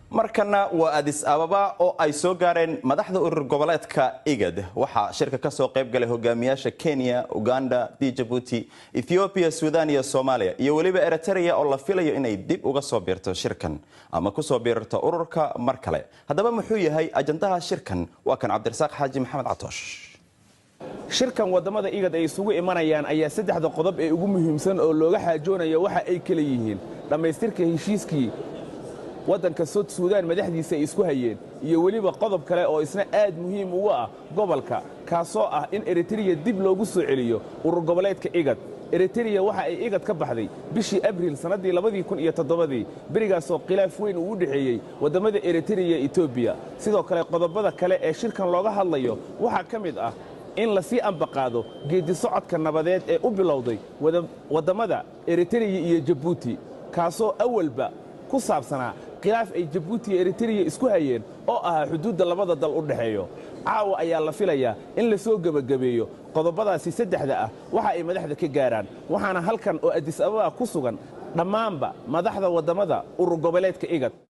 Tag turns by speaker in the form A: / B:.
A: markana waa Addis Ababa oo ay soo gaareen madaxda urur goboleedka IGAD waxa shirka ka soo qayb galay hogaamiyaasha Kenya, Uganda, Djibouti, Ethiopia, Sudan iyo Soomaaliya iyo waliba Eritrea oo la filayo inay dib uga soo biirto shirkan ama ku soo biirto ururka mar kale. Hadaba muxuu yahay ajandaha shirkan? Waa kan Cabdirasaaq Xaaji Maxamed Catoosh.
B: shirkan wadamada IGAD ay isugu imanayaan ayaa saddexda qodob ee ugu muhiimsan oo looga xaajoonayo waxa ay kala yihiin dhamaystirka heshiiskii waddanka Suudaan madaxdiisa ay isku hayeen iyo waliba qodob kale oo isna aad muhiim ugu ah gobolka kaasoo ah in Eritrea dib loogu soo celiyo urur goboleedka IGAD. Eritrea waxa ay IGAD ka baxday bishii Abriil sanadii 2007 barigaasoo khilaaf weyn u dhaxeeyay wadamada Eritrea iyo Ethiopia. Sidoo kale qodobada kale ee shirkan looga hadlayo waxa ka mid ah in la sii ambaqaado geedi socodka nabadeed ee u bilowday wadamada Eritrea iyo Djibouti kaasoo awalba ku saabsanaa khilaaf ay Djibouti iyo Eritrea isku hayeen oo ah xuduudda labada dal u dhaxeeyo. caawa ayaa la filayaa in la soo gabagabeeyo qodobadaasi saddexda ah waxa ay madaxda ka gaaraan waxaana halkan oo Addis Ababa ku sugan dhammaanba madaxda wadamada urur goboleedka IGAD.